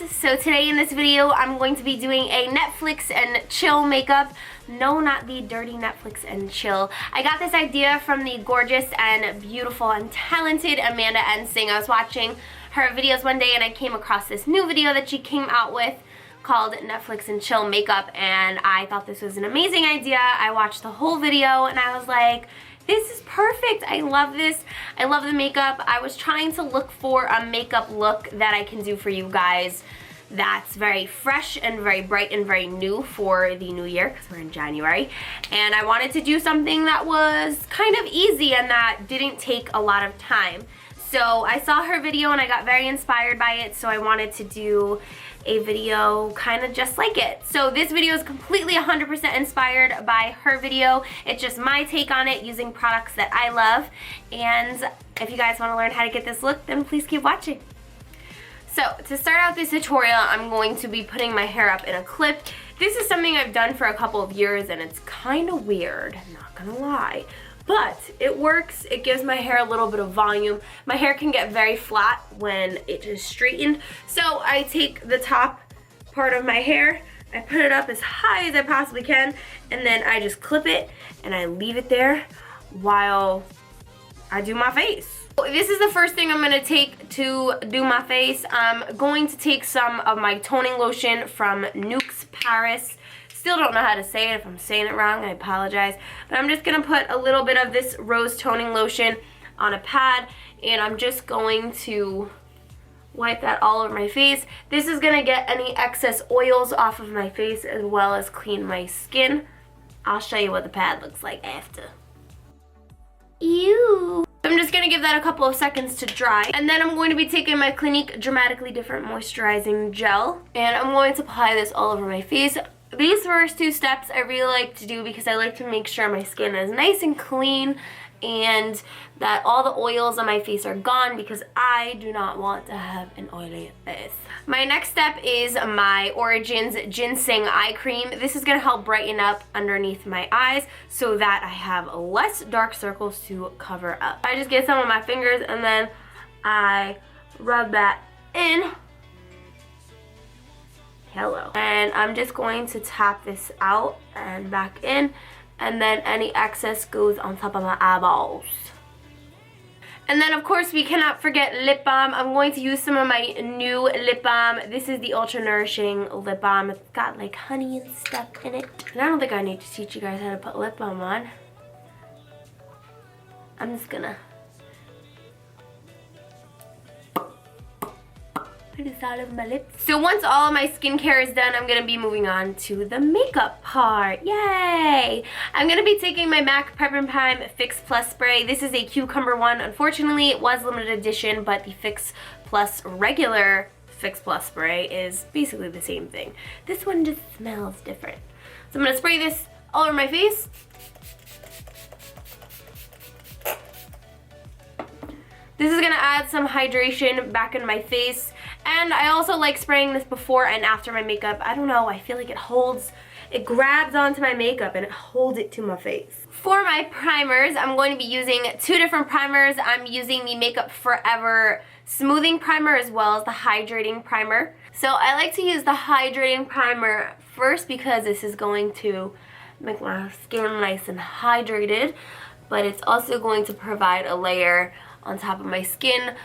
So today in this video I'm going to be doing a Netflix and chill makeup. No, not the dirty Netflix and chill. I got this idea from the gorgeous and beautiful and talented Amanda Ensing. I was watching her videos one day and I came across this new video that she came out with called Netflix and Chill Makeup, and I thought this was an amazing idea. I watched the whole video and I was like, this is perfect. I love this. I love the makeup. I was trying to look for a makeup look that I can do for you guys that's very fresh and very bright and very new for the new year, because we're in January. And I wanted to do something that was kind of easy and that didn't take a lot of time. So I saw her video and I got very inspired by it, so I wanted to do a video kind of just like it. So this video is completely 100% inspired by her video. It's just my take on it using products that I love. And if you guys want to learn how to get this look, then please keep watching. So to start out this tutorial, I'm going to be putting my hair up in a clip. This is something I've done for a couple of years and it's kind of weird, I'm not gonna lie. But it works. It gives my hair a little bit of volume. My hair can get very flat when it is straightened. So I take the top part of my hair, I put it up as high as I possibly can, and then I just clip it and I leave it there while I do my face. This is the first thing I'm gonna take to do my face. I'm going to take some of my toning lotion from NUXE Paris. Still don't know how to say it. If I'm saying it wrong, I apologize. But I'm just going to put a little bit of this rose toning lotion on a pad, and I'm just going to wipe that all over my face. This is going to get any excess oils off of my face as well as clean my skin. I'll show you what the pad looks like after. Ew. I'm just going to give that a couple of seconds to dry. And then I'm going to be taking my Clinique Dramatically Different Moisturizing Gel, and I'm going to apply this all over my face. These first two steps I really like to do because I like to make sure my skin is nice and clean and that all the oils on my face are gone, because I do not want to have an oily face. My next step is my Origins Ginseng Eye Cream. This is going to help brighten up underneath my eyes so that I have less dark circles to cover up. I just get some on my fingers and then I rub that in. Hello. And I'm just going to tap this out and back in, and then any excess goes on top of my eyeballs. And then of course we cannot forget lip balm. I'm going to use some of my new lip balm. This is the Ultra Nourishing lip balm. It's got like honey and stuff in it. And I don't think I need to teach you guys how to put lip balm on. I'm just gonna put this all over my lips. So once all of my skincare is done, I'm going to be moving on to the makeup part. Yay! I'm going to be taking my MAC Prep and Prime Fix Plus Spray. This is a cucumber one. Unfortunately, it was limited edition, but the Fix Plus regular Fix Plus Spray is basically the same thing. This one just smells different. So I'm going to spray this all over my face. This is going to add some hydration back in my face. And I also like spraying this before and after my makeup. I don't know, I feel like it grabs onto my makeup and it holds it to my face. For my primers, I'm going to be using two different primers. I'm using the Makeup Forever Smoothing Primer as well as the Hydrating Primer. So I like to use the Hydrating Primer first because this is going to make my skin nice and hydrated, but it's also going to provide a layer on top of my skin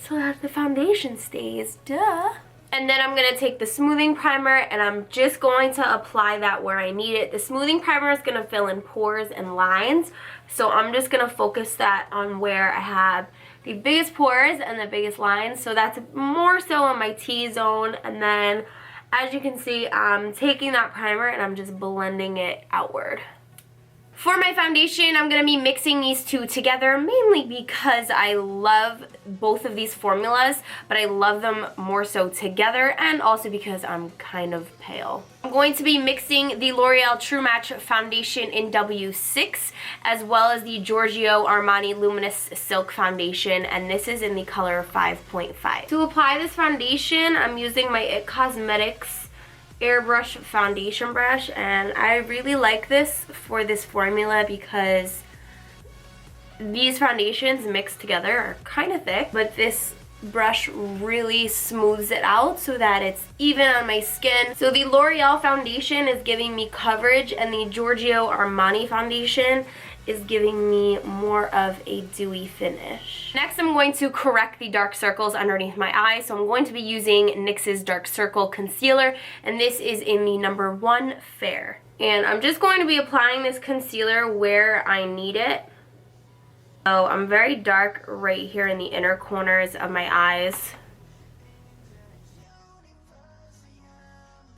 so that the foundation stays, duh. And then I'm going to take the smoothing primer and I'm just going to apply that where I need it. The smoothing primer is going to fill in pores and lines, so I'm just going to focus that on where I have the biggest pores and the biggest lines. So that's more so on my T-zone, and then as you can see, I'm taking that primer and I'm just blending it outward. For my foundation, I'm going to be mixing these two together, mainly because I love both of these formulas, but I love them more so together, and also because I'm kind of pale. I'm going to be mixing the L'Oreal True Match Foundation in W6, as well as the Giorgio Armani Luminous Silk Foundation, and this is in the color 5.5. To apply this foundation, I'm using my Cosmetics Airbrush foundation brush, and I really like this for this formula because these foundations mixed together are kind of thick, but this brush really smooths it out so that it's even on my skin. So the L'Oreal foundation is giving me coverage, and the Giorgio Armani foundation is giving me more of a dewy finish. Next, I'm going to correct the dark circles underneath my eyes. So I'm going to be using NYX's Dark Circle Concealer, and this is in the number 1 Fair. And I'm just going to be applying this concealer where I need it. So I'm very dark right here in the inner corners of my eyes.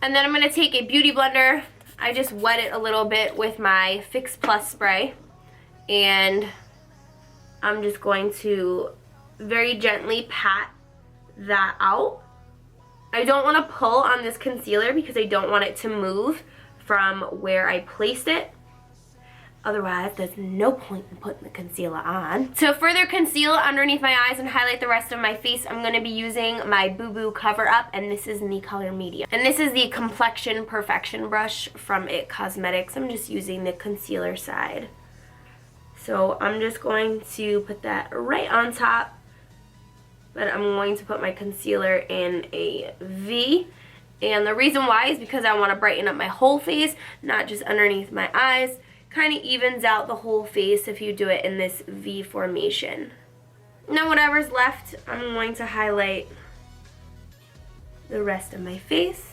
And then I'm going to take a beauty blender. I just wet it a little bit with my Fix Plus spray. And I'm just going to very gently pat that out. I don't want to pull on this concealer because I don't want it to move from where I placed it. Otherwise, there's no point in putting the concealer on. To further conceal underneath my eyes and highlight the rest of my face, I'm going to be using my Boo Boo Cover Up, and this is in the color medium. And this is the Complexion Perfection Brush from IT Cosmetics. I'm just using the concealer side. So I'm just going to put that right on top, but I'm going to put my concealer in a V. And the reason why is because I want to brighten up my whole face, not just underneath my eyes. Kind of evens out the whole face if you do it in this V formation. Now whatever's left, I'm going to highlight the rest of my face.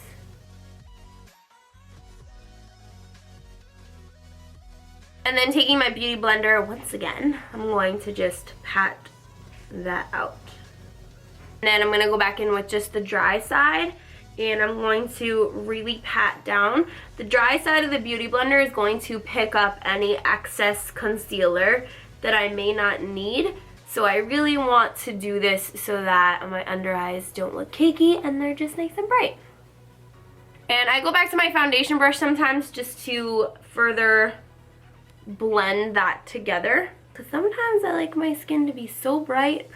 And then taking my beauty blender once again, I'm going to just pat that out. And then I'm going to go back in with just the dry side, and I'm going to really pat down. The dry side of the beauty blender is going to pick up any excess concealer that I may not need. So I really want to do this so that my under eyes don't look cakey and they're just nice and bright. And I go back to my foundation brush sometimes just to further blend that together. Because sometimes I like my skin to be so bright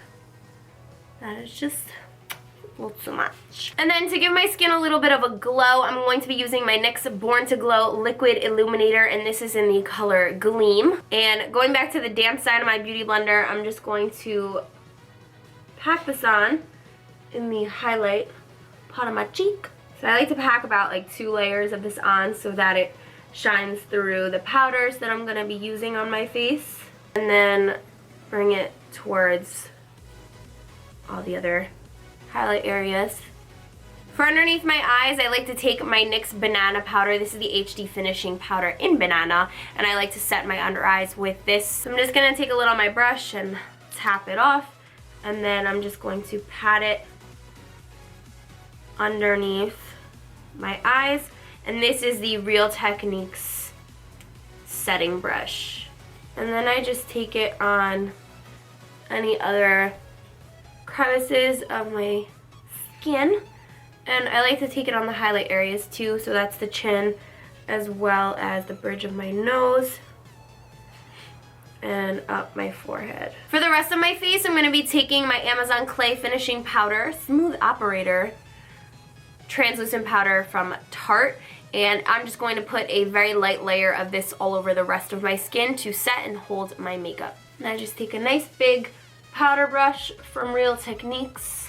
that it's just a little too much. And then to give my skin a little bit of a glow, I'm going to be using my NYX Born to Glow Liquid Illuminator, and this is in the color Gleam. And going back to the damp side of my beauty blender, I'm just going to pack this on in the highlight part of my cheek. So I like to pack about like 2 layers of this on so that it shines through the powders that I'm going to be using on my face, and then bring it towards all the other highlight areas. For underneath my eyes, I like to take my NYX Banana Powder. This is the HD Finishing Powder in Banana, and I like to set my under eyes with this. So I'm just going to take a little on my brush and tap it off, and then I'm just going to pat it underneath my eyes. And this is the Real Techniques setting brush. And then I just take it on any other crevices of my skin. And I like to take it on the highlight areas too, so that's the chin as well as the bridge of my nose and up my forehead. For the rest of my face, I'm going to be taking my Amazon Clay Finishing Powder, Smooth Operator translucent powder from Tarte, and I'm just going to put a very light layer of this all over the rest of my skin to set and hold my makeup. And I just take a nice big powder brush from Real Techniques,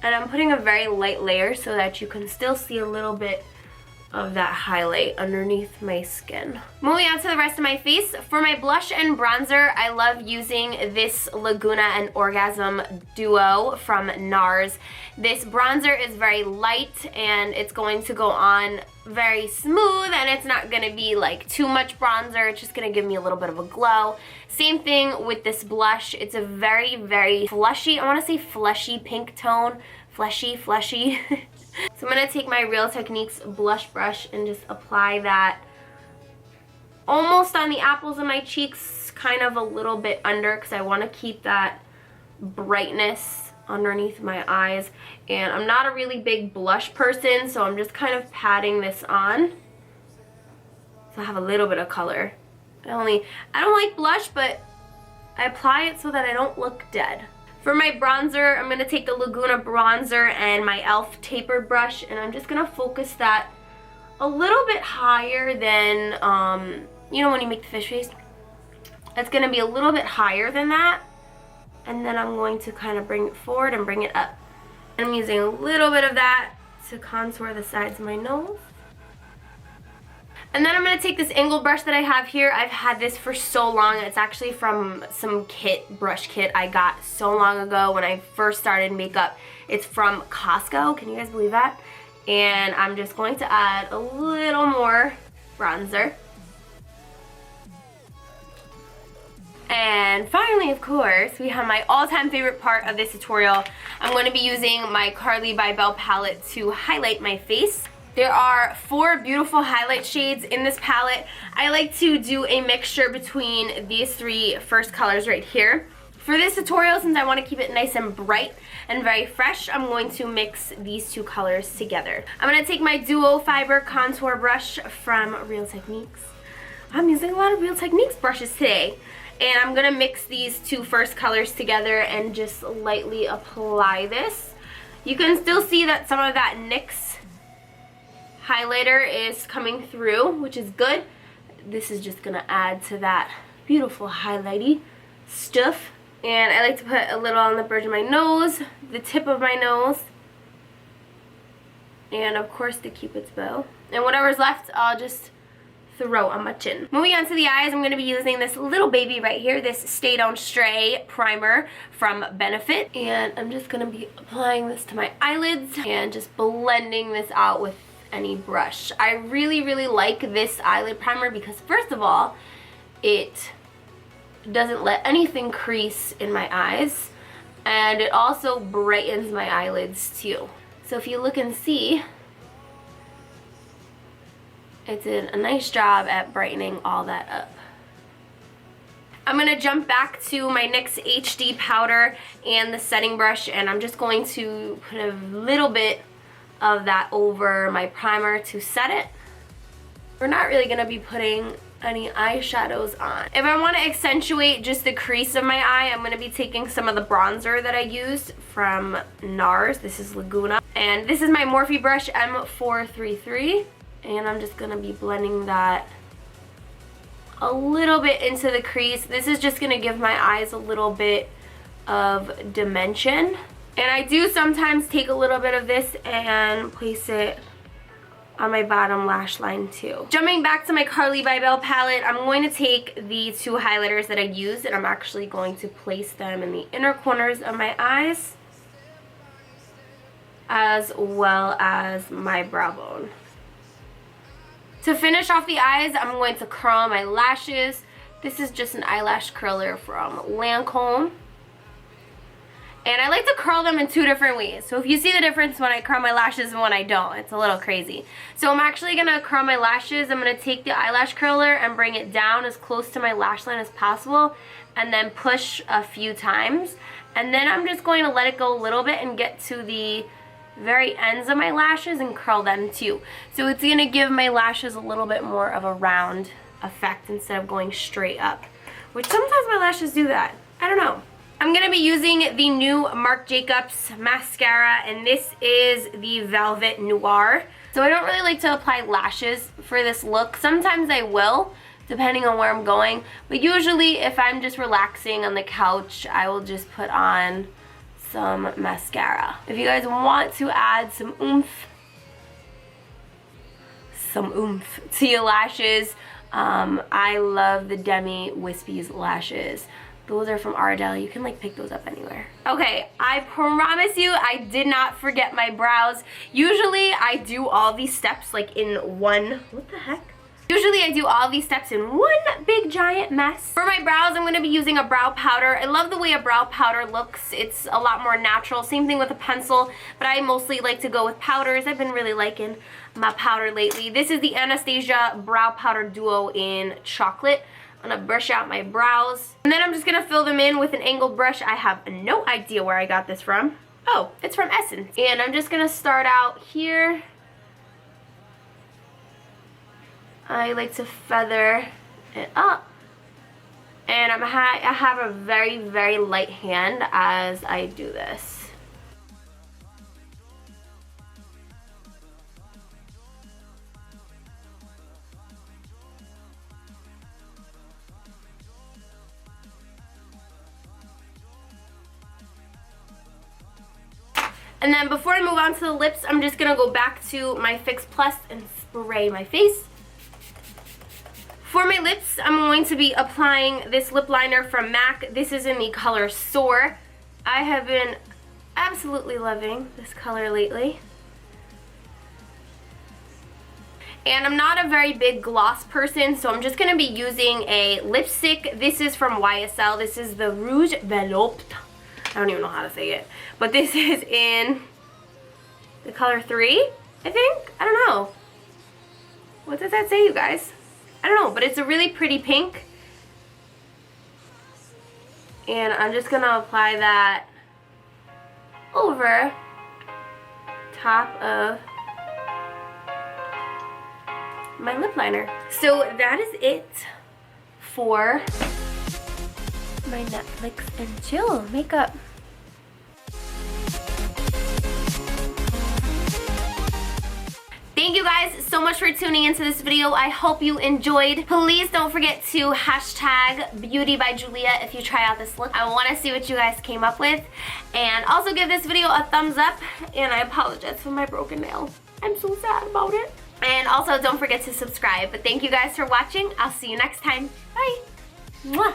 and I'm putting a very light layer so that you can still see a little bit of that highlight underneath my skin. Moving on to the rest of my face, for my blush and bronzer, I love using this Laguna and Orgasm Duo from NARS. This bronzer is very light and it's going to go on very smooth, and it's not going to be like too much bronzer. It's just going to give me a little bit of a glow. Same thing with this blush. It's a very, very flushy, I want to say fleshy pink tone. Fleshy. So I'm going to take my Real Techniques blush brush and just apply that almost on the apples of my cheeks, kind of a little bit under, because I want to keep that brightness underneath my eyes. And I'm not a really big blush person, so I'm just kind of patting this on so I have a little bit of color. I don't like blush, but I apply it so that I don't look dead. For my bronzer, I'm going to take the Laguna bronzer and my e.l.f. tapered brush, and I'm just going to focus that a little bit higher than, you know when you make the fish face? It's going to be a little bit higher than that. And then I'm going to kind of bring it forward and bring it up. I'm using a little bit of that to contour the sides of my nose. And then I'm going to take this angled brush that I have here. I've had this for so long. It's actually from some brush kit I got so long ago when I first started makeup. It's from Costco. Can you guys believe that? And I'm just going to add a little more bronzer. And finally, of course, we have my all-time favorite part of this tutorial. I'm going to be using my Carly by Belle palette to highlight my face. There are 4 beautiful highlight shades in this palette. I like to do a mixture between these 3 first colors right here. For this tutorial, since I want to keep it nice and bright and very fresh, I'm going to mix these 2 colors together. I'm going to take my Duo Fiber Contour Brush from Real Techniques. I'm using a lot of Real Techniques brushes today. And I'm going to mix these 2 first colors together and just lightly apply this. You can still see that some of that NYX highlighter is coming through, which is good. This is just going to add to that beautiful highlighty stuff. And I like to put a little on the bridge of my nose, the tip of my nose, and of course the Cupid's bow. And whatever's left, I'll just throw on my chin. Moving on to the eyes, I'm going to be using this little baby right here, this Stay Don't Stray primer from Benefit. And I'm just going to be applying this to my eyelids and just blending this out with any brush. I really, really like this eyelid primer because first of all, it doesn't let anything crease in my eyes, and it also brightens my eyelids too. So if you look and see, it did a nice job at brightening all that up. I'm going to jump back to my NYX HD powder and the setting brush, and I'm just going to put a little bit of that over my primer to set it. We're not really going to be putting any eyeshadows on. If I want to accentuate just the crease of my eye, I'm going to be taking some of the bronzer that I used from NARS. This is Laguna. And this is my Morphe brush M433. And I'm just going to be blending that a little bit into the crease. This is just going to give my eyes a little bit of dimension. And I do sometimes take a little bit of this and place it on my bottom lash line too. Jumping back to my Carly by Belle palette, I'm going to take the 2 highlighters that I used and I'm actually going to place them in the inner corners of my eyes as well as my brow bone. To finish off the eyes, I'm going to curl my lashes. This is just an eyelash curler from Lancome. And I like to curl them in 2 different ways. So if you see the difference when I curl my lashes and when I don't, it's a little crazy. So I'm actually going to curl my lashes. I'm going to take the eyelash curler and bring it down as close to my lash line as possible. And then push a few times. And then I'm just going to let it go a little bit and get to the very ends of my lashes and curl them too. So it's going to give my lashes a little bit more of a round effect instead of going straight up. Which sometimes my lashes do that. I don't know. I'm going to be using the new Marc Jacobs mascara, and this is the Velvet Noir. So I don't really like to apply lashes for this look. Sometimes I will, depending on where I'm going. But usually if I'm just relaxing on the couch, I will just put on some mascara. If you guys want to add some oomph to your lashes, I love the Demi Wispies lashes. Those are from Ardell. You can like pick those up anywhere. Okay, I promise you I did not forget my brows. Usually I do all these steps like in one, what the heck? Usually I do all these steps in one big giant mess. For my brows, I'm going to be using a brow powder. I love the way a brow powder looks. It's a lot more natural. Same thing with a pencil, but I mostly like to go with powders. I've been really liking my powder lately. This is the Anastasia Brow Powder Duo in Chocolate. I'm going to brush out my brows. And then I'm just going to fill them in with an angled brush. I have no idea where I got this from. Oh, it's from Essence. And I'm just going to start out here. I like to feather it up. And I have a very, very light hand as I do this. And then before I move on to the lips, I'm just gonna go back to my Fix Plus and spray my face. For my lips, I'm going to be applying this lip liner from MAC. This is in the color Soar. I have been absolutely loving this color lately. And I'm not a very big gloss person, so I'm just going to be using a lipstick. This is from YSL. This is the Rouge Veloute. I don't even know how to say it. But this is in the color 3, I think? I don't know. What does that say, you guys? I don't know, but it's a really pretty pink. And I'm just going to apply that over top of my lip liner. So that is it for my Netflix and chill makeup. Thank you guys so much for tuning into this video. I hope you enjoyed. Please don't forget to hashtag Beauty by Julia if you try out this look. I want to see what you guys came up with. And also give this video a thumbs up. And I apologize for my broken nail. I'm so sad about it. And also don't forget to subscribe. But thank you guys for watching. I'll see you next time. Bye. Mwah.